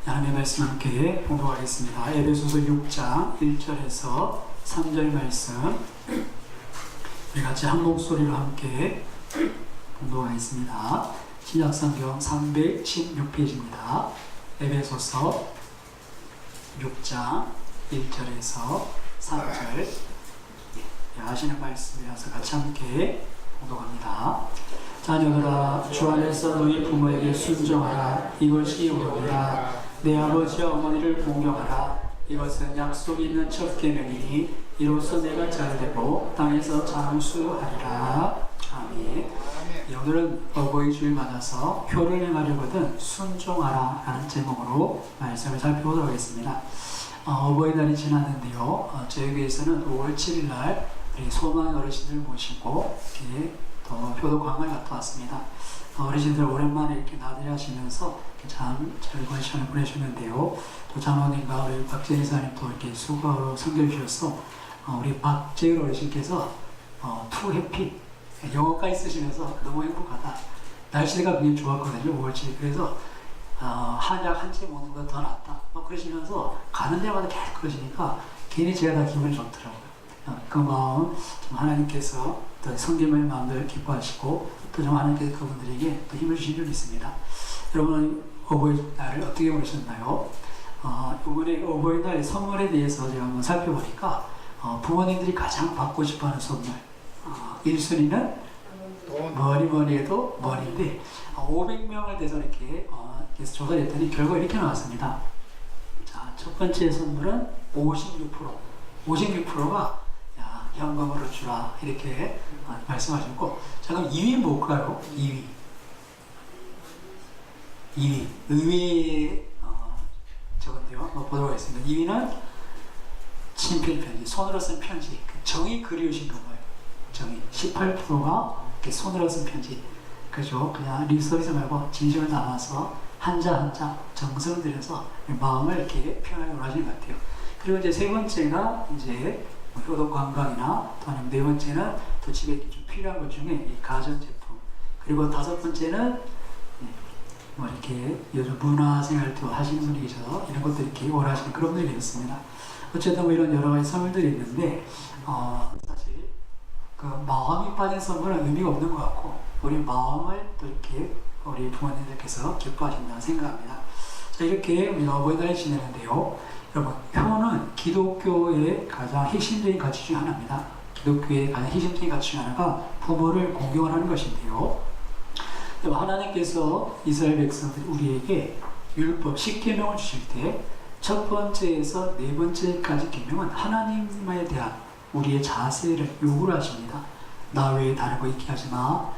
하나님의 말씀 함께 공독하겠습니다. 에베소서 6장 1절에서 3절 말씀 우리 같이 한 목소리로 함께 공독하겠습니다. 신약성경 316페이지입니다. 에베소서 6장 1절에서 3절 하시는 말씀이라서 같이 함께 공독합니다. 자녀들아, 주 안에서 너희 부모에게 순종하라. 이것이 옳으니라. 내 아버지와 어머니를 공경하라. 이것은 약속이 있는 첫 계명이니 이로써 내가 잘되고 땅에서 장수하리라. 아멘. 오늘은 어버이 주일 맞아서 효를 행하려거든 순종하라 라는 제목으로 말씀을 살펴보도록 하겠습니다. 어버이날이 지났는데요. 저희 교회에서는 5월 7일 날 소망 어르신들 모시고 이렇게 또 효도광을 갔다 왔습니다. 어르신들 오랜만에 이렇게 나들이 하시면서 참 즐거운 시간을 보내셨는데요. 또 장로님과 우리 박재희 사님도 이렇게 수고하러 섬겨주셔서 우리 박재희 어르신께서 투 해피 영어까지 쓰시면서 너무 행복하다. 날씨가 굉장히 좋았거든요. 5월 7일. 그래서 한약 한 채 먹는 것보다 더 낫다. 그러시면서 가는 데마다 계속 그러시니까 괜히 제가 다 기분이 좋더라고요. 그 마음 좀 하나님께서 또 섬김을 마음대로 기뻐하시고 또 좀 하나님께서 그분들에게 또 힘을 주신 줄 믿습니다. 여러분 어버이날을 어떻게 보내셨나요? 이번에 어버이날 선물에 대해서 제가 한번 살펴보니까 부모님들이 가장 받고 싶어하는 선물 1순위는 뭐니 해도 머리인데 500명을 대해서 이렇게 조사를 했더니 결과가 이렇게 나왔습니다. 자, 첫 번째 선물은 56%가 현금으로 주라 이렇게 말씀하셨고, 자 그럼 2위 뭘까요? 2위 의외의 저건데요. 한번 보도록 하겠습니다. 2위는 친필편지, 손으로 쓴 편지, 정이 그리우신 거예요. 정이 18%가 손으로 쓴 편지, 그죠? 그냥 립서비스 말고 진심을 담아서 한자 한자 정성을 들여서 마음을 이렇게 표현하기 원하시는 것 같아요. 그리고 이제 세 번째가 이제 효도 관광이나 또 아니면 네 번째는 또 집에 좀 필요한 것 중에 이 가전제품, 그리고 다섯 번째는 뭐 이렇게 요즘 문화생활도 하시는 분이 계셔서 이런 것들 이렇게 원하시는 그런 분들이 있습니다. 어쨌든 뭐 이런 여러 가지 선물들이 있는데 사실 그 마음이 빠진 선물은 의미가 없는 것 같고 우리 마음을 또 이렇게 우리 부모님들께서 기뻐하신다 생각합니다. 자, 이렇게 우리가 어버이날을 지내는데요. 여러분, 효는 기독교의 가장 핵심적인 가치 중 하나입니다. 기독교의 가장 핵심적인 가치 중 하나가 부모를 공경하는 것인데요. 하나님께서 이스라엘 백성들 우리에게 율법 10계명을 주실 때 첫 번째에서 네 번째까지 계명은 하나님에 대한 우리의 자세를 요구를 하십니다. 나 외에 다른 거 있게 하지 마.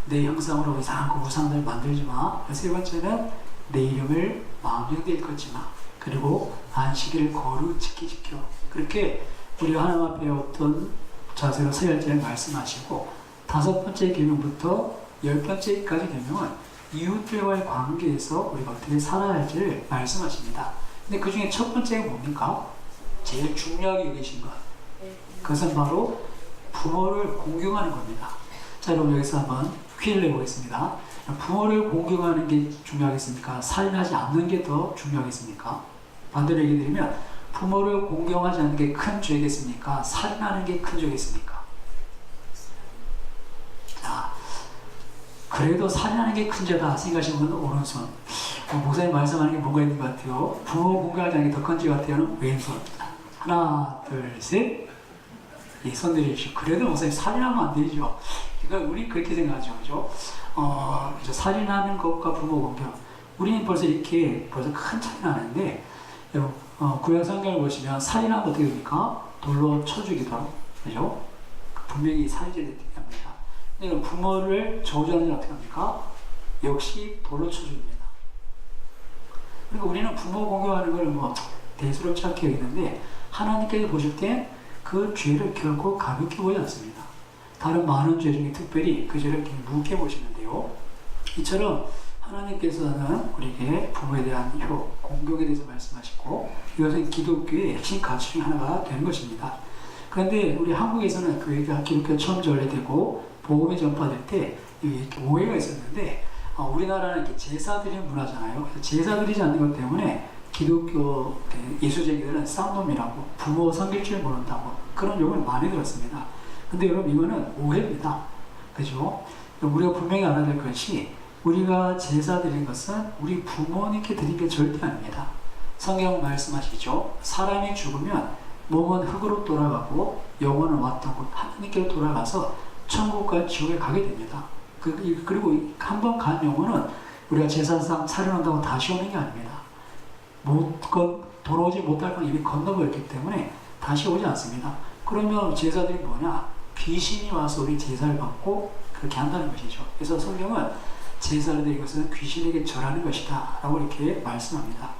내 형상으로 이상한 우상들 만들지 마. 세 번째는 내 이름을 마음속에 일컫지 마. 그리고 안식일을 거룩히 지켜. 그렇게 우리가 하나님 앞에 어떤 자세로 서야 할지를 말씀하시고, 다섯 번째 계명부터 10번째까지 계명은 이웃들과의 관계에서 우리가 어떻게 살아야 할지를 말씀하십니다. 근데 그 중에 첫 번째가 뭡니까? 제일 중요하게 여기신 것. 그것은 바로 부모를 공경하는 겁니다. 자, 여러분 여기서 한번 퀴즈를 내보겠습니다. 부모를 공경하는 게 중요하겠습니까? 살인하지 않는 게 더 중요하겠습니까? 반대로 얘기 드리면 부모를 공경하지 않는 게 큰 죄겠습니까? 살인하는 게 큰 죄겠습니까? 자, 그래도 살인하는 게 큰 죄다 생각하시는 분은 오른손. 목사님 말씀하는 게 뭔가 있는 것 같아요. 부모 공경하지 않는 게 더 큰 죄 같아요는 왼손. 하나, 둘, 셋. 예, 손 들이십시오. 그래도 목사님 살인하면 안 되죠. 그러니까 우리 그렇게 생각하죠. 그죠? 살인하는 것과 부모 공경. 우리는 벌써 이렇게 벌써 큰 차이 나는데, 구약 성경을 보시면 살인하면 어떻게 됩니까? 돌로 쳐주기도 하고, 그죠? 분명히 살인죄를 합니다. 근데 부모를 저주하는 건 어떻게 합니까? 역시 돌로 쳐줍니다. 그러니까 우리는 부모 공경하는 걸 뭐 대수롭지 않게 여기는데, 하나님께서 보실 때 그 죄를 결코 가볍게 보지 않습니다. 다른 많은 죄 중에 특별히 그 죄를 무겁게 보시는데요. 이처럼 하나님께서는 우리에게 부모에 대한 효, 공경에 대해서 말씀하시고, 이것은 기독교의 핵심 가치 중 하나가 되는 것입니다. 그런데 우리 한국에서는 교회가 기독교 처음 전래되고 복음이 전파될 때 이렇게 오해가 있었는데, 우리나라는 이렇게 제사 드리는 문화잖아요. 그래서 제사 드리지 않는 것 때문에 기독교 예수쟁이들은 쌍놈이라고, 부모 섬길 줄 모른다고 그런 욕을 많이 들었습니다. 근데 여러분 이거는 오해입니다. 그죠? 우리가 분명히 알아야 될 것이 우리가 제사 드린 것은 우리 부모님께 드린 게 절대 아닙니다. 성경 말씀하시죠. 사람이 죽으면 몸은 흙으로 돌아가고 영혼은 왔던 곳 하나님께로 돌아가서 천국과 지옥에 가게 됩니다. 그리고 한 번 간 영혼은 우리가 제사상 차려놓는다고 다시 오는 게 아닙니다. 돌아오지 못할 건 이미 건너버렸기 때문에 다시 오지 않습니다. 그러면 제사들이 뭐냐? 귀신이 와서 우리 제사를 받고 그렇게 한다는 것이죠. 그래서 성경은 제사를 드린 것은 귀신에게 절하는 것이다 라고 이렇게 말씀합니다.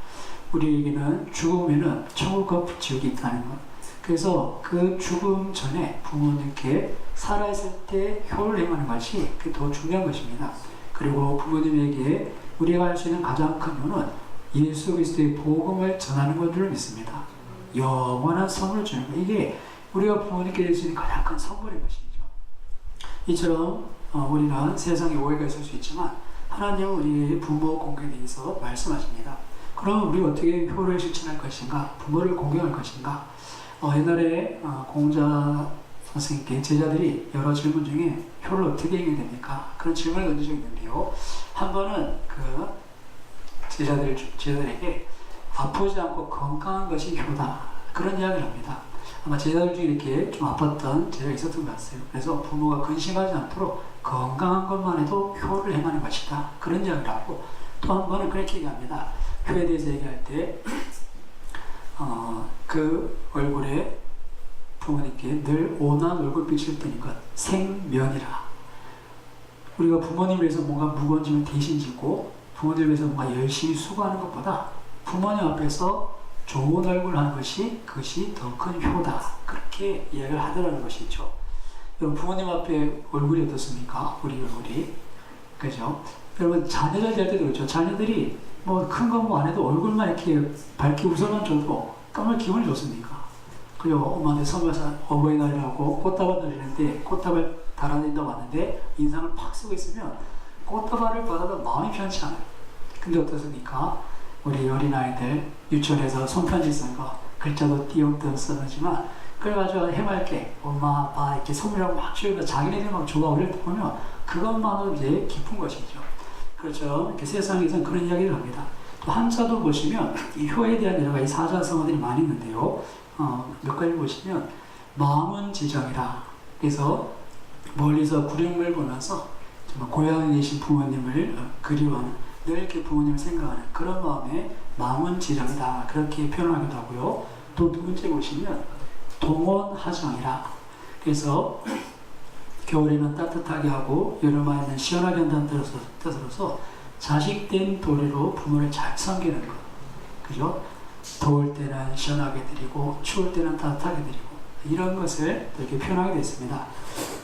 우리에게는 죽음에는 천국과 지옥이 있다는 것. 그래서 그 죽음 전에 부모님께 살아있을 때 효를 행하는 것이 더 중요한 것입니다. 그리고 부모님에게 우리가 할 수 있는 가장 큰 효는 예수 그리스도의 복음을 전하는 것 줄 믿습니다. 영원한 선물을 주는 것. 이게 우리가 부모님께 줄 수 있는 가장 큰 선물인 것이죠. 이처럼 우리는 세상에 오해가 있을 수 있지만 하나님은 우리의 부모 공경에 대해서 말씀하십니다. 그럼 우리 어떻게 효를 실천할 것인가? 부모를 공경할 것인가? 옛날에 공자 선생님께 제자들이 여러 질문 중에 효를 어떻게 행해야 됩니까? 그런 질문을 던진 적이 있는데요. 한 번은 그 제자들에게 아프지 않고 건강한 것이 효다. 그런 이야기를 합니다. 아마 제자들 중에 이렇게 좀 아팠던 제자가 있었던 것 같아요. 그래서 부모가 근심하지 않도록 건강한 것만 해도 효를 행하는 것이다. 그런 이야기를 하고 또 한 번은 그렇게 얘기합니다. 효에 대해서 얘기할 때 그 얼굴에 부모님께 늘 온화한 얼굴빛을 띠는 것 생면이라. 우리가 부모님을 위해서 뭔가 무거운 짐을 대신 지고 부모님을 위해서 뭔가 열심히 수고하는 것보다 부모님 앞에서 좋은 얼굴을 하는 것이 그것이 더 큰 효다. 그렇게 이야기를 하더라는 것이죠. 여러분 부모님 앞에 얼굴이 어떻습니까? 우리 얼굴이. 그죠? 여러분 자녀들 될 때도 그렇죠. 자녀들이 뭐 큰 거 뭐 안 해도 얼굴만 이렇게 밝게 웃어만 줘도 정말 기분이 좋습니까? 그리고 엄마한테 선물해서 어버이날이라고 꽃다발 드리는데 꽃다발 달아낸다고 왔는데 인상을 팍 쓰고 있으면 꽃다발을 받아도 마음이 편치 않아요. 근데 어떻습니까? 우리 어린아이들 유치원에서 손편지 쓴 거 글자도 띄엄띄엄 쓰지만 그걸 가지고 해맑게 엄마 아빠 이렇게 선물하고 막 주니까 자기네들 막 좋아하고 보면 그것만으로 이제 기쁜 것이죠. 그렇죠. 이렇게 세상에서는 그런 이야기를 합니다. 또 한자도 보시면 이 효에 대한 여러 가지 사자성어들이 많이 있는데요. 몇 가지 보시면 마음은 지정이라. 그래서 멀리서 구름을 보면서 정말 고향에 계신 부모님을 그리워하는 늘 이렇게 부모님을 생각하는 그런 마음에 마음은 지정이다. 그렇게 표현하기도 하고요. 또 두 번째 보시면 동원하정이라. 그래서 겨울에는 따뜻하게 하고 여름에는 시원하게 한다는 뜻으로서 자식된 도리로 부모를 잘 섬기는 것. 그죠? 더울 때는 시원하게 드리고 추울 때는 따뜻하게 드리고 이런 것을 이렇게 표현하게 됐습니다.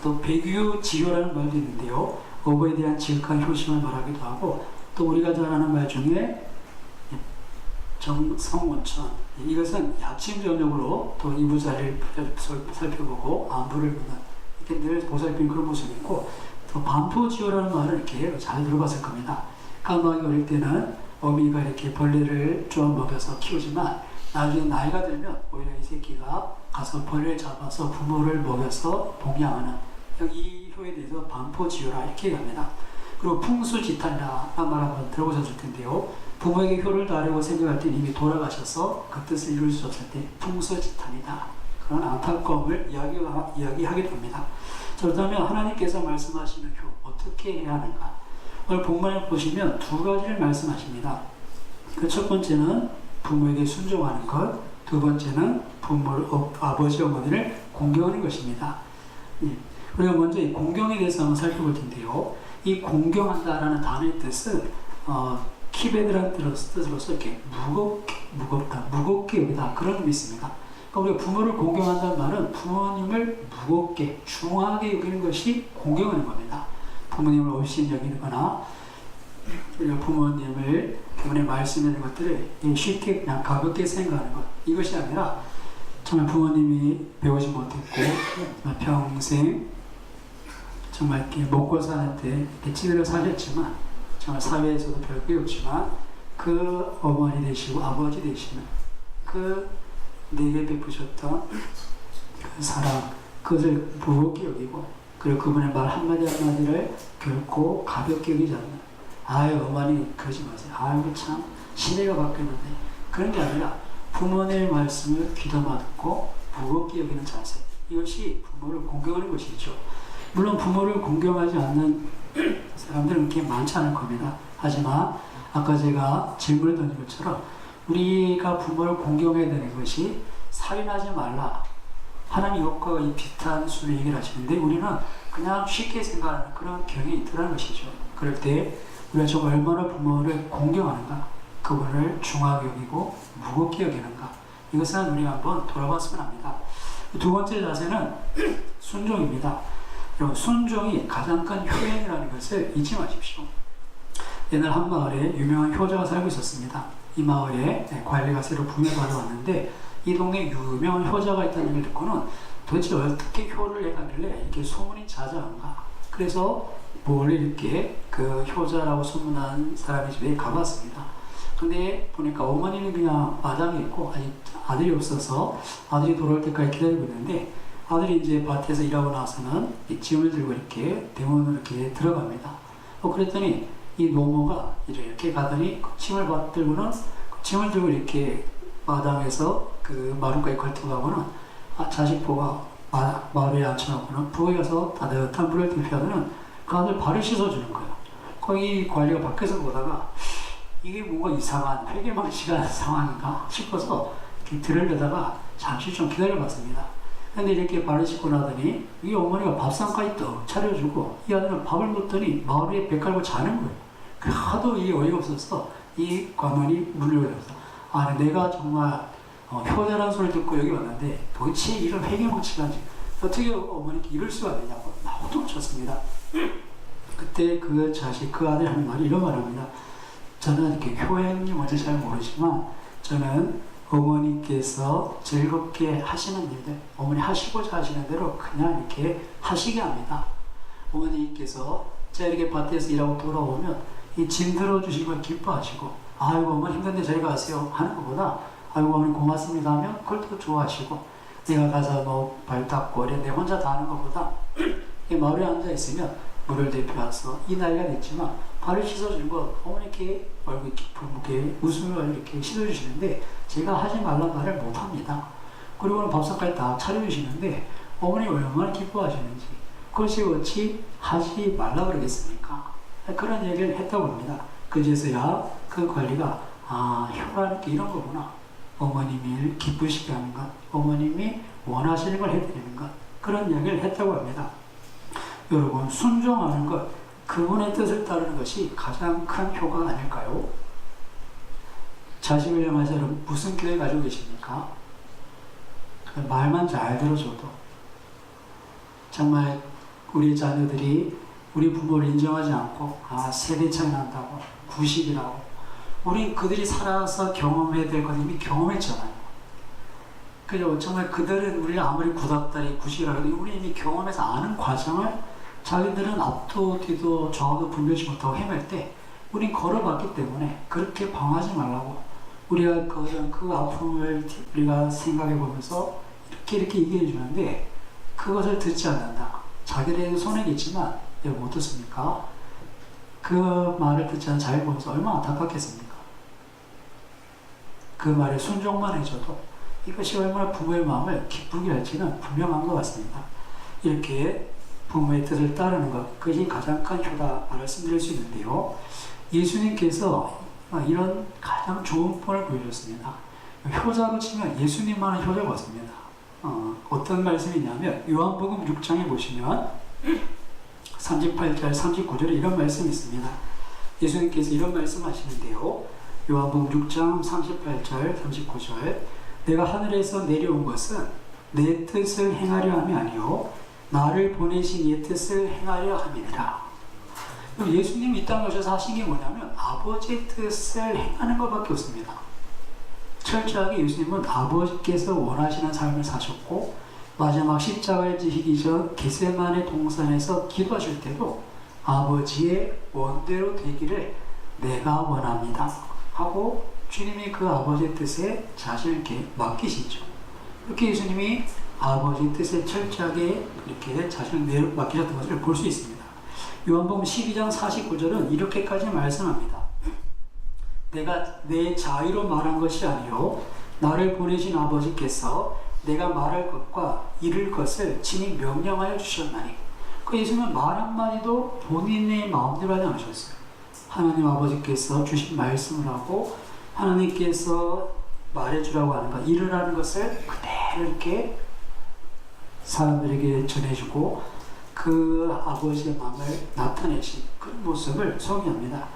또 백유지효라는 말도 있는데요. 어버이에 대한 지극한 효심을 말하기도 하고 또 우리가 잘 아는 말 중에 정성원천, 이것은 약침전역으로 또 이부자리를 살펴보고 안부를 묻는 이렇게 늘 보살피는 그런 모습이 있고 또 반포지효라는 말을 이렇게 잘 들어봤을 겁니다. 까마귀 어릴 때는 어미가 이렇게 벌레를 좀 먹여서 키우지만 나중에 나이가 들면 오히려 이 새끼가 가서 벌레를 잡아서 부모를 먹여서 봉양하는 이 효에 대해서 반포지효라 이렇게 얘기합니다. 그리고 풍수지탄이라 말 한번 들어보셨을 텐데요. 부모에게 효를 다하려고 생각할 때 이미 돌아가셔서 그 뜻을 이룰 수 없을 때 풍수지탄이다. 그런 안타까움을 이야기하게 됩니다. 그렇다면 하나님께서 말씀하시는 효 어떻게 해야 하는가? 오늘 본문을 보시면 두 가지를 말씀하십니다. 그 첫 번째는 부모에게 순종하는 것, 두 번째는 아버지 어머니를 공경하는 것입니다. 우리가 먼저 이 공경에 대해서 한번 살펴볼 텐데요. 이 공경한다라는 단어의 뜻은 키베드라는 뜻으로서 이렇게 무겁게 여기다 그런 의미 있습니다. 그러니까 우리가 부모를 공경한다는 말은 부모님을 무겁게 중하게 여기는 것이 공경하는 겁니다. 부모님을 없이 여기거나 우리가 부모님을 부모님 말씀하는 것들을 쉽게 그냥 가볍게 생각하는 것, 이것이 아니라 정말 부모님이 배우지 못했고 평생 정말 이렇게 먹고 사는데 이렇게 찌들어 사셨지만 정말 사회에서도 별 게 없지만 그 어머니 되시고 아버지 되시는 그 내게 베푸셨던 그 사랑, 그것을 무겁게 여기고, 그리고 그분의 말 한마디 한마디를 결코 가볍게 여기지 않는, 아유 어머니 그러지 마세요, 아유 참 시대가 바뀌었는데, 그런 게 아니라 부모님의 말씀을 귀담아 듣고 무겁게 여기는 자세, 이것이 부모를 공경하는 것이죠. 물론 부모를 공경하지 않는 사람들은 그렇게 많지 않을 겁니다. 하지만 아까 제가 질문을 던진 것처럼 우리가 부모를 공경해야 되는 것이 살인하지 말라, 하나님 욕과 비슷한 수를 얘기를 하시는데, 우리는 그냥 쉽게 생각하는 그런 경향이 있더라는 것이죠. 그럴 때 우리가 정말 얼마나 부모를 공경하는가, 그분을 중하게 여기고 무겁게 여기는가, 이것은 우리가 한번 돌아봤으면 합니다. 두 번째 자세는 순종입니다. 여러분, 순종이 가장 큰 효행이라는 것을 잊지 마십시오. 옛날 한 마을에 유명한 효자가 살고 있었습니다. 이 마을에 관리가 새로 부임받아 왔는데, 이 동네에 유명한 효자가 있다는 얘기를 듣고는 도대체 어떻게 효를 해가길래 이렇게 소문이 자자한가. 그래서 멀리 이렇게 그 효자라고 소문난 사람의 집에 가봤습니다. 근데 보니까 어머니는 그냥 마당에 있고, 아니 아들이 없어서 아들이 돌아올 때까지 기다리고 있는데, 아들이 이제 밭에서 일하고 나서는 이 짐을 들고 이렇게 대문으로 이렇게 들어갑니다. 그랬더니 이 노모가 이렇게 가더니 짐을 짐을 들고 이렇게 마당에서 그 마루까지 걸터가고는 자식 부가 마루에 앉혀놓고는 부엌에 가서 따뜻한 물을 들이하고는 그 아들 발을 씻어주는 거예요. 거기 관리가 밖에서 보다가 이게 뭔가 이상한 회개망치가 상황인가 싶어서 이렇게 들으려다가 잠시 좀 기다려봤습니다. 근데 이렇게 발을 씻고 나더니 이 어머니가 밥상까지 떡 차려주고, 이 아들은 밥을 먹더니 마루에 배 깔고 자는 거예요. 하도 이게 어이가 없어서 이 관원이 문을 열어서, 내가 정말 효자라는 소리를 듣고 여기 왔는데 도대체 이런 회개망치가 어떻게 어머니께 이럴 수가 되냐고 나호도 쳤습니다. 그때 그 자식, 그 아들이 하는 말이 이런 말합니다. 저는 이렇게 효행이 뭔지 잘 모르지만, 저는 어머니께서 즐겁게 하시는 일들, 어머니 하시고자 하시는 대로 그냥 이렇게 하시게 합니다. 어머니께서 제가 이렇게 밭에서 일하고 돌아오면 이 짐 들어주신 걸 기뻐하시고, 아이고 어머니 힘든데 저리 가세요 하는 것보다, 아이고 어머니 고맙습니다 하면 그걸 더 좋아하시고, 내가 가서 뭐 발 닦고 이런데 혼자 다 하는 것보다 이 마을에 앉아 있으면 물을 대표해서, 이 나이가 됐지만 발을 씻어주는 거 어머니께 얼굴 깊게 웃으며 이렇게 씻어주시는데, 제가 하지 말란 말을 못합니다. 그리고는 밥상까지 다 차려주시는데 어머니 얼마나 기뻐하시는지, 그것이 어찌 하지 말라 그러겠습니까? 그런 얘기를 했다고 합니다. 그제서야 그 관리가, 효라는 게 이런 거구나, 어머님이 기쁘시게 하는 것, 어머님이 원하시는 걸 해드리는 것, 그런 얘기를 했다고 합니다. 여러분, 순종하는 것, 그분의 뜻을 따르는 것이 가장 큰 효과가 아닐까요? 자식을 향해서 여러분 무슨 기대 가지고 계십니까? 말만 잘 들어줘도, 정말 우리 자녀들이 우리 부모를 인정하지 않고 세대 차이 난다고, 구식이라고, 우리 그들이 살아서 경험해야 될 것 이미 경험했잖아요. 그죠? 정말 그들은 우리가 아무리 구닥다리 구식이라고 해도 우리 이미 경험해서 아는 과정을 자기들은 앞도 뒤도 좌우도 분별치 못하고 헤맬 때 우린 걸어봤기 때문에 그렇게 방황하지 말라고, 우리가 그 아픔을 우리가 생각해 보면서 이렇게 얘기해 주는데 그것을 듣지 않는다. 자기들에게 손해겠지만 여러분 어떻습니까? 그 말을 듣지 않는 자기 보면서 얼마나 안타깝겠습니까? 그 말에 순종만 해줘도 이것이 얼마나 부모의 마음을 기쁘게 할지는 분명한 것 같습니다. 이렇게 부모의 뜻을 따르는 것, 그것이 가장 큰 효다 말씀드릴 수 있는데요. 예수님께서 이런 가장 좋은 본을 보여줬습니다. 효자로 치면 예수님만한 효자가 없습니다. 어떤 말씀이냐면 요한복음 6장에 보시면 38절 39절에 이런 말씀이 있습니다. 예수님께서 이런 말씀 하시는데요. 요한복음 6장 38절 39절, 내가 하늘에서 내려온 것은 내 뜻을 행하려 함이 아니요 나를 보내신 이 뜻을 행하려 함이니라. 예수님이 이 땅에 오셔서 하신 게 뭐냐면 아버지의 뜻을 행하는 것밖에 없습니다. 철저하게 예수님은 아버지께서 원하시는 삶을 사셨고, 마지막 십자가를 지시기 전 겟세마네 동산에서 기도하실 때도 아버지의 원대로 되기를 내가 원합니다, 하고 주님이 그 아버지의 뜻에 자신을 이렇게 맡기시죠. 이렇게 예수님이 아버지의 뜻에 철저하게 이렇게 자신을 맡기셨던 것을 볼 수 있습니다. 요한복음 12장 49절은 이렇게까지 말씀합니다. 내가 내 자유로 말한 것이 아니요 나를 보내신 아버지께서 내가 말할 것과 이룰 것을 친히 명령하여 주셨나니. 그 예수님은 말 한마디도 본인의 마음대로 하지 않으셨어요. 하나님 아버지께서 주신 말씀을 하고 하나님께서 말해주라고 하는 것, 이루라는 것을 그대로 이렇게 사람들에게 전해주고 그 아버지의 마음을 나타내신 그런 모습을 소개합니다.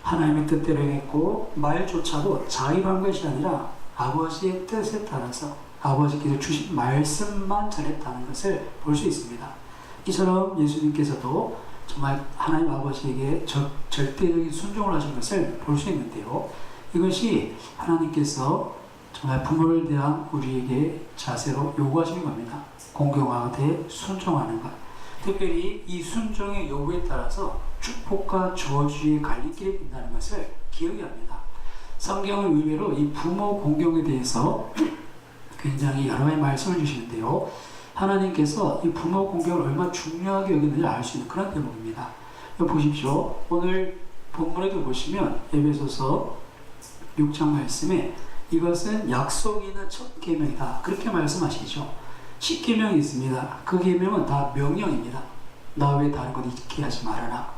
하나님의 뜻대로 했고 말조차도 자유한 것이 아니라 아버지의 뜻에 따라서 아버지께서 주신 말씀만 전했다는 것을 볼 수 있습니다. 이처럼 예수님께서도 정말 하나님 아버지에게 절대적인 순종을 하신 것을 볼 수 있는데요. 이것이 하나님께서 정말 부모를 대한 우리에게 자세로 요구하시는 겁니다. 공경하되 순종하는 것. 특별히 이 순종의 요구에 따라서 축복과 저주의 갈림길이 빈다는 것을 기억해야 합니다. 성경은 의외로 이 부모 공경에 대해서 굉장히 여러 가지 말씀을 주시는데요. 하나님께서 이 부모 공경을 얼마나 중요하게 여기는지 알 수 있는 그런 대목입니다. 보십시오. 오늘 본문에도 보시면 에베소서 6장 말씀에 이것은 약속이 있는 첫 계명이다. 그렇게 말씀하시죠. 10계명이 있습니다. 그 계명은 다 명령입니다. 나 외에 다른 것 잊게 하지 말아라.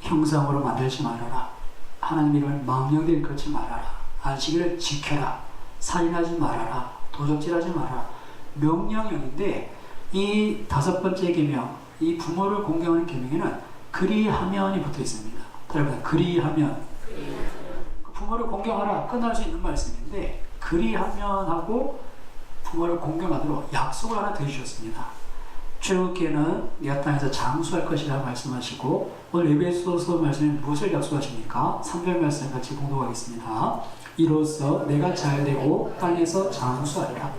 형상으로 만들지 말아라. 하나님 이름을 망령되이 걷지 말아라. 안식일을 지켜라. 살인하지 말아라. 도적질하지 말아라. 명령형인데 이 5번째 계명, 이 부모를 공경하는 계명에는 그리하면이 붙어 있습니다. 여러분, 그리하면. 부모를 공경하라. 끝날 수 있는 말씀인데 그리하면하고 부모를 공경하도록 약속을 하나 더 주셨습니다. 출애굽기에는 네가 땅에서 장수할 것이라 말씀하시고 오늘 에베소서 말씀에 무엇을 약속하십니까? 3절 말씀 같이 공독하겠습니다. 이로써 내가 잘되고 땅에서 장수하리라.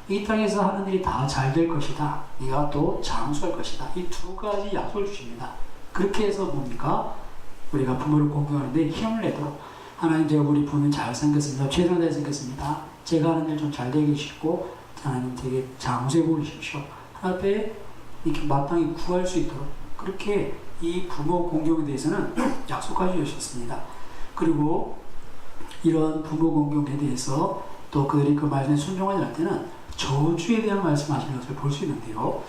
이 땅에서 하는 일이 다 잘 될 것이다. 네가 또 장수할 것이다. 이 두 가지 약속을 주십니다. 그렇게 해서 뭡니까? 우리가 부모를 공경하는데 힘을 내도록 하나님 제가 우리 부모는 잘생겼습니다. 최선을 다해생겼습니다. 제가 하는 일 좀 잘 되게 해주시고 하나님 되게 장수해 보이십시오. 하나님께 이렇게 마땅히 구할 수 있도록 그렇게 이 부모 공경에 대해서는 약속하여 주셨습니다. 그리고 이런 부모 공경에 대해서 또 그들이 그 말씀에 순종하지 않을 때는 저주에 대한 말씀하시는 것을 볼 수 있는데요.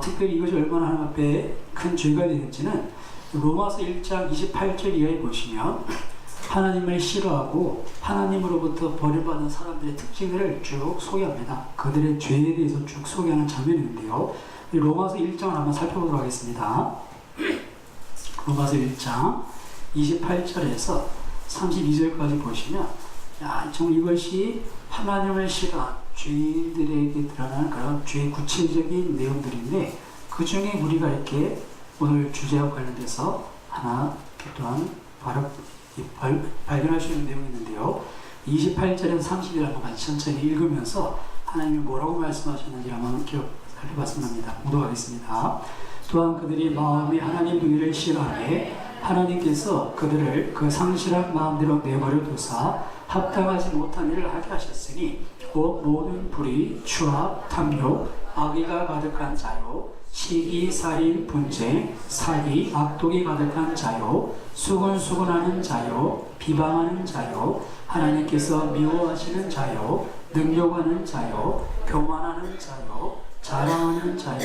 특별히 이것이 얼마나 하나님 앞에 큰 죄가 되는지는 로마서 1장 28절 이하에 보시면 하나님을 싫어하고 하나님으로부터 버림받은 사람들의 특징들을 쭉 소개합니다. 그들의 죄에 대해서 쭉 소개하는 장면이 있는데요. 로마서 1장을 한번 살펴보도록 하겠습니다. 로마서 1장 28절에서 32절까지 보시면 정말 이것이 하나님을 싫어한 죄인들에게 드러나는 그런 죄의 구체적인 내용들인데 그 중에 우리가 이렇게 오늘 주제와 관련돼서 하나 또한 발견할 수 있는 내용이 있는데요. 28절에서 30절 한번 같이 천천히 읽으면서 하나님이 뭐라고 말씀하셨는지 한번 살펴봤으면 합니다. 공독하겠습니다. 또한 그들이 마음이 하나님 보기를 싫어하니 하나님께서 그들을 그 상실한 마음대로 내버려 두사 합당하지 못한 일을 하게 하셨으니 곧 모든 불의, 추악, 탐욕, 악의가 가득한 자요, 시기, 살인, 분쟁, 사기, 악독이 가득한 자요, 수근수근하는 자요, 비방하는 자요, 하나님께서 미워하시는 자요, 능욕하는 자요, 교만하는 자요, 자랑하는 자요,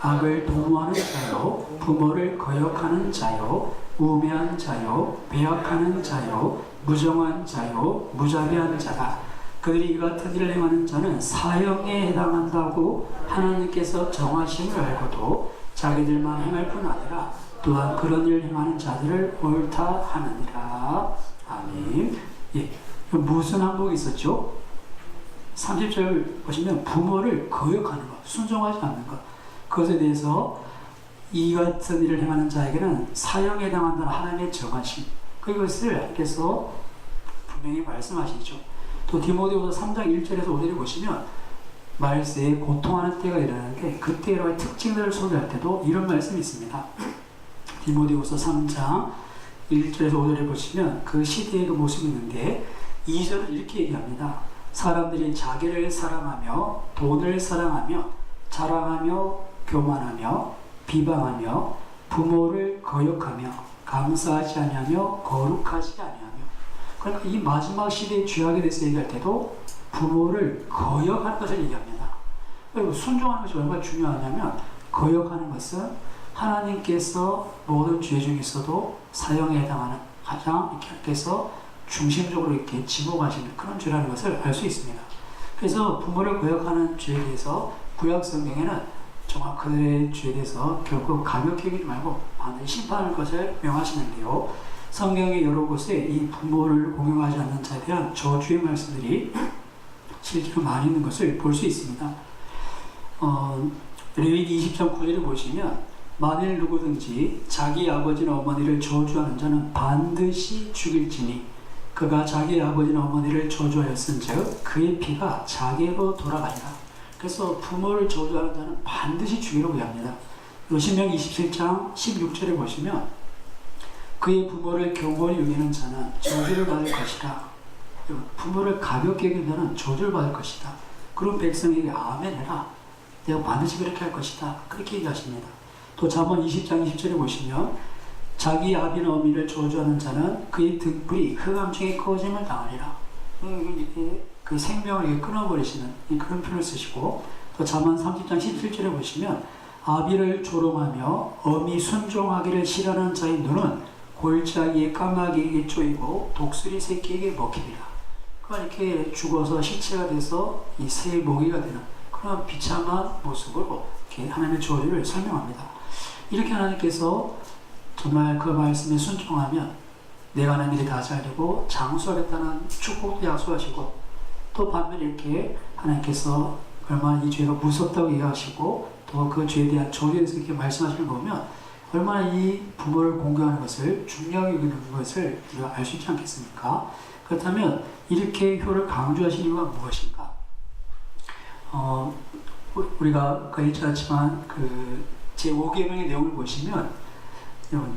악을 도모하는 자요, 부모를 거역하는 자요, 우매한 자요, 배약하는 자요, 무정한 자요, 무자비한 자다. 그들이 이 같은 일을 행하는 자는 사형에 해당한다고 하나님께서 정하심을 알고도 자기들만 행할 뿐 아니라 또한 그런 일을 행하는 자들을 옳다 하느니라. 아멘. 예, 무슨 항목이 있었죠? 30절 보시면 부모를 거역하는 것, 순종하지 않는 것, 그것에 대해서 이 같은 일을 행하는 자에게는 사형에 해당한다는 하나님의 정하심, 그것을 하나님께서 분명히 말씀하시죠. 또 디모데후서 3장 1절에서 5절에 보시면 말세에 고통하는 때가 일어나는데 그때 여러 특징들을 소개할 때도 이런 말씀이 있습니다. 디모데후서 3장 1절에서 5절에 보시면 그 시대의 그 모습이 있는데 2절은 이렇게 얘기합니다. 사람들이 자기를 사랑하며 돈을 사랑하며 자랑하며 교만하며 비방하며 부모를 거역하며 감사하지 아니하며 거룩하지 아니하며. 그러니까 이 마지막 시대의 죄악에 대해서 얘기할 때도 부모를 거역하는 것을 얘기합니다. 그리고 순종하는 것이 얼마나 중요하냐면 거역하는 것은 하나님께서 모든 죄 중에서도 사형에 해당하는 가장 이렇게 하나님께서 중심적으로 이렇게 지목하시는 그런 죄라는 것을 알 수 있습니다. 그래서 부모를 거역하는 죄에 대해서 구약 성경에는 정말 그들의 죄에 대해서 결국 가볍게 여기지 말고 반드시 심판할 것을 명하시는데요. 성경의 여러 곳에 이 부모를 공경하지 않는 자에 대한 저주의 말씀들이 실제로 많이 있는 것을 볼 수 있습니다. 레위기 20장 9절에 보시면 만일 누구든지 자기 아버지나 어머니를 저주하는 자는 반드시 죽일지니 그가 자기 아버지나 어머니를 저주하였은즉 그의 피가 자기로 돌아가리라. 그래서 부모를 저주하는 자는 반드시 죽이라고 합니다. 신명기 27장 16절에 보시면 그의 부모를 경건히 여기는 자는 저주를 받을 것이다. 부모를 가볍게 여기는 자는 저주를 받을 것이다. 그런 백성에게 아멘해라. 내가 반드시 그렇게 할 것이다. 그렇게 얘기하십니다. 또 잠언 20장 20절에 보시면 자기 아비나 어미를 저주하는 자는 그의 등불이 흑암 중에 꺼짐을 당하리라. 그 생명을 끊어버리시는 그런 표현을 쓰시고, 또 잠언 30장 17절에 보시면 아비를 조롱하며 어미 순종하기를 싫어하는 자의 눈은 골짜기에 까마귀에게 쪼이고 독수리 새끼에게 먹히리라. 그러니까 이렇게 죽어서 시체가 돼서 이 새 먹이가 되는 그런 비참한 모습으로 이렇게 하나님의 저주를 설명합니다. 이렇게 하나님께서 정말 그 말씀에 순종하면 내가 하는 일이 다 잘되고 장수하겠다는 축복도 약속하시고, 또 반면에 이렇게 하나님께서 얼마나 이 죄가 무섭다고 얘기하시고 또 그 죄에 대한 저주에 대해서 이렇게 말씀하시는 거 보면 얼마나 이 부모를 공경하는 것을 중요하게 여기는 것을 우리가 알 수 있지 않겠습니까? 그렇다면 이렇게 효를 강조하신 이유가 무엇인가? 우리가 아까 읽었지만 그 제5계명의 내용을 보시면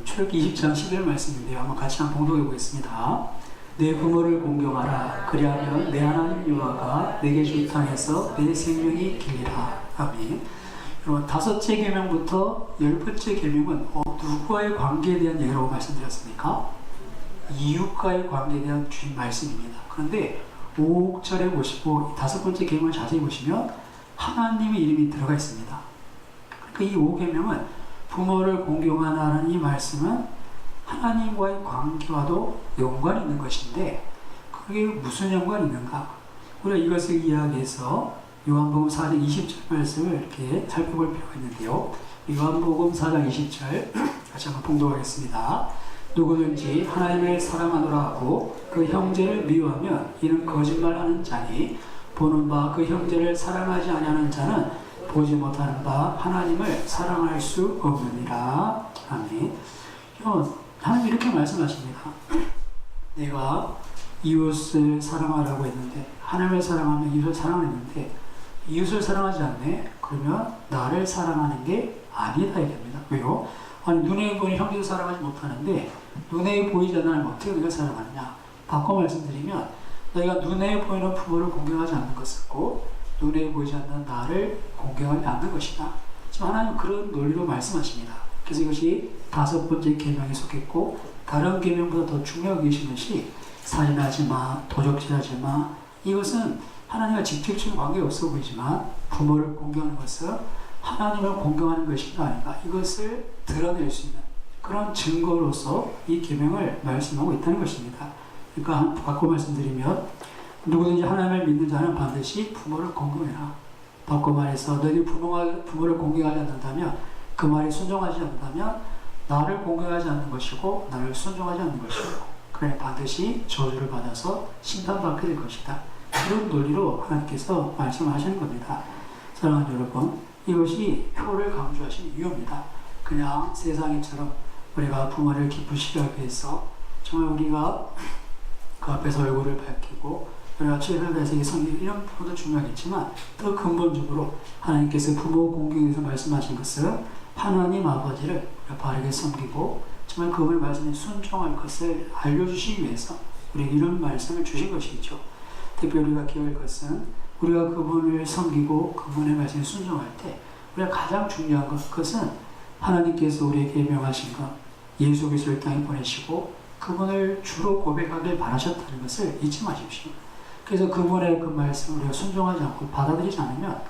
출애굽기 20장 11절 말씀인데요. 한번 같이 한번 봉독해 보겠습니다. 내 부모를 공경하라. 그리하면 내 하나님 여호와가 내게 줄 땅에서 내 생명이 길리라. 아멘. 여러분, 5째 계명부터 10번째 계명은 누구와의 관계에 대한 얘기라고 말씀드렸습니까? 이웃과의 관계에 대한 주인 말씀입니다. 그런데 5절에 보시고 5번째 계명을 자세히 보시면 하나님의 이름이 들어가 있습니다. 그러니까 이 5계명은 부모를 공경하라는 이 말씀은 하나님과의 관계와도 연관이 있는 것인데, 그게 무슨 연관이 있는가? 우리가 이것을 이야기해서 요한복음 4장 20절 말씀을 이렇게 살펴볼 필요가 있는데요. 요한복음 4장 20절 같이 한번 봉독하겠습니다. 누구든지 하나님을 사랑하노라 하고 그 형제를 미워하면 이는 거짓말하는 자니 보는 바 그 형제를 사랑하지 아니하는 자는 보지 못하는 바 하나님을 사랑할 수 없느니라. 아멘. 하나님 이렇게 말씀하십니다. 내가 이웃을 사랑하라고 했는데, 하나님을 사랑하면 이웃을 사랑했는데 이웃을 사랑하지 않네? 그러면 나를 사랑하는 게 아니다 얘기합니다. 왜요? 아니 눈에 보이는 형제를 사랑하지 못하는데 눈에 보이지 않는 하나님 어떻게 우리가 사랑하느냐? 바꿔 말씀드리면 너희가 눈에 보이는 부모를 공경하지 않는 것이고 눈에 보이지 않는 나를 공경하지 않는 것이다. 지금 하나님은 그런 논리로 말씀하십니다. 그래서 이것이 5번째 계명에 속했고, 다른 계명보다 더 중요하게 계신 것이 살인하지 마, 도적질하지 마. 이것은 하나님과 직접적인 관계가 없어 보이지만 부모를 공경하는 것은 하나님을 공경하는 것인가 아닌가, 이것을 드러낼 수 있는 그런 증거로서 이 계명을 말씀하고 있다는 것입니다. 그러니까 바꿔 말씀드리면 누구든지 하나님을 믿는 자는 반드시 부모를 공경해라. 바꿔 말해서 너희 부모를 공경하지 않는다면, 그 말에 순종하지 않는다면 나를 공경하지 않는 것이고 나를 순종하지 않는 것이고, 그래 반드시 저주를 받아서 심판받게 될 것이다. 이런 논리로 하나님께서 말씀하시는 겁니다. 사랑하는 여러분, 이것이 효를 강조하시는 이유입니다. 그냥 세상에처럼 우리가 부모를 기쁘시게 하기 위해서 정말 우리가 그 앞에서 얼굴을 밝히고 우리가 최선을 다해서 성경 이런 부분도 중요하겠지만, 더 근본적으로 하나님께서 부모 공경에서 말씀하신 것은 하나님 아버지를 바르게 섬기고 정말 그분의 말씀에 순종할 것을 알려주시기 위해서 우리에게 이런 말씀을 주신 것이죠. 특별히 우리가 기억할 것은 우리가 그분을 섬기고 그분의 말씀에 순종할 때 우리가 가장 중요한 것은 하나님께서 우리에게 명하신 것, 예수 그리스도를 땅에 보내시고 그분을 주로 고백하길 바라셨다는 것을 잊지 마십시오. 그래서 그분의 그 말씀을 우리가 순종하지 않고 받아들이지 않으면,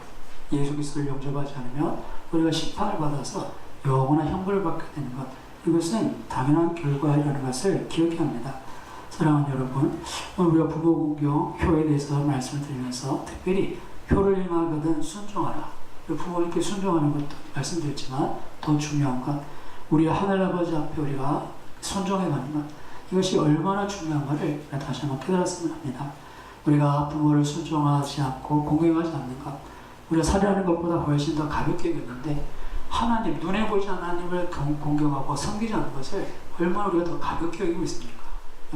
예수 그리스도를 영접하지 않으면 우리가 심판을 받아서 영원한 형벌을 받게 되는 것, 이것은 당연한 결과라는 것을 기억해야 합니다. 사랑하는 여러분, 오늘 우리가 부모 공경, 효에 대해서 말씀을 드리면서 특별히 효를 행하거든 순종하라. 부모님께 순종하는 것도 말씀드렸지만 더 중요한 것, 우리 하늘아버지 앞에 우리가 순종해가는 것, 이것이 얼마나 중요한가를 다시 한번 깨달았으면 합니다. 우리가 부모를 순종하지 않고 공경하지 않는 것, 우리가 살아가는 것보다 훨씬 더 가볍게 여겼는데 하나님, 눈에 보이지 않는 하나님을 공경하고 섬기지 않는 것을 얼마나 우리가 더 가볍게 여기고 있습니까?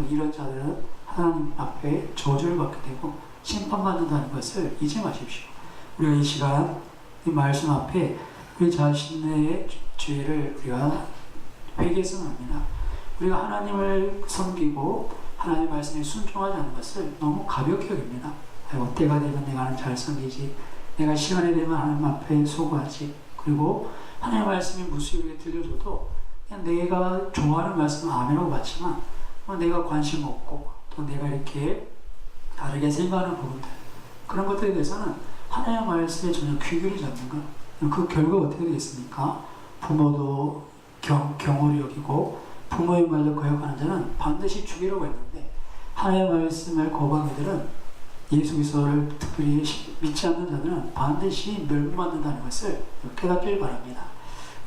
이런 자들은 하나님 앞에 저주를 받게 되고 심판받는다는 것을 잊지 마십시오. 우리가 이 시간 이 말씀 앞에 우리 자신의 죄를 우리가 회개해서는 합니다. 우리가 하나님을 섬기고 하나님의 말씀에 순종하지 않는 것을 너무 가볍게 여깁니다. 때가 되면 내가 하나님 잘 섬기지, 내가 시간이 되면 하나님 앞에 소구하지, 그리고 하나님의 말씀이 무수하게 들려줘도 그냥 내가 좋아하는 말씀은 아멘하고 받지만 내가 관심 없고 또 내가 이렇게 다르게 생각하는 부분들, 그런 것들에 대해서는 하나님의 말씀에 전혀 귀 기울이지 않는 것, 그 결과가 어떻게 되겠습니까? 부모도 경홀히 여기고 부모의 말로 거역하는 자는 반드시 죽이라고 했는데, 하나님의 말씀을 거부한 이들은, 예수 그리스도를 특별히 믿지 않는 자들은 반드시 멸망받는다는 것을 깨닫길 바랍니다.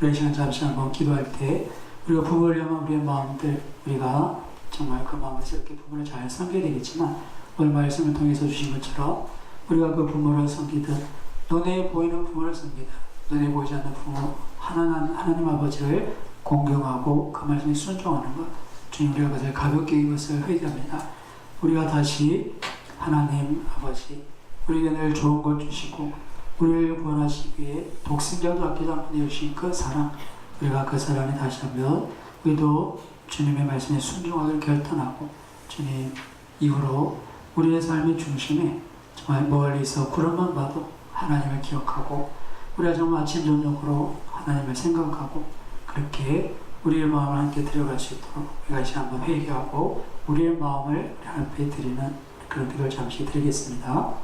우리 시간 잠시 한번 기도할 때 우리가 부모를 향한 우리의 마음들, 우리가 정말 그 마음에서 이렇게 부모를 잘 섬겨야 되겠지만, 오늘 말씀을 통해서 주신 것처럼 우리가 그 부모를 섬기듯, 눈에 보이는 부모를 섬기듯 눈에 보이지 않는 부모, 하나님 아버지를 공경하고 그 말씀에 순종하는 것, 주님, 우리가 그것을 가볍게 이것을 회개합니다. 우리가 다시 하나님 아버지, 우리에게 늘 좋은 것 주시고 우리를 구원하시기 위해 독생자도 아끼지 않고 내주신 그 사랑, 우리가 그 사랑에 다시 한번 우리도 주님의 말씀에 순종하기를 결단하고, 주님 이후로 우리의 삶의 중심에 정말 멀리서 구름만 봐도 하나님을 기억하고, 우리가 정말 아침 저녁으로 하나님을 생각하고, 그렇게 우리의 마음을 함께 들어갈 수 있도록 우리가 다시 한번 회개하고 우리의 마음을 하나님 앞에 드리는 그런 기도를 잠시 드리겠습니다.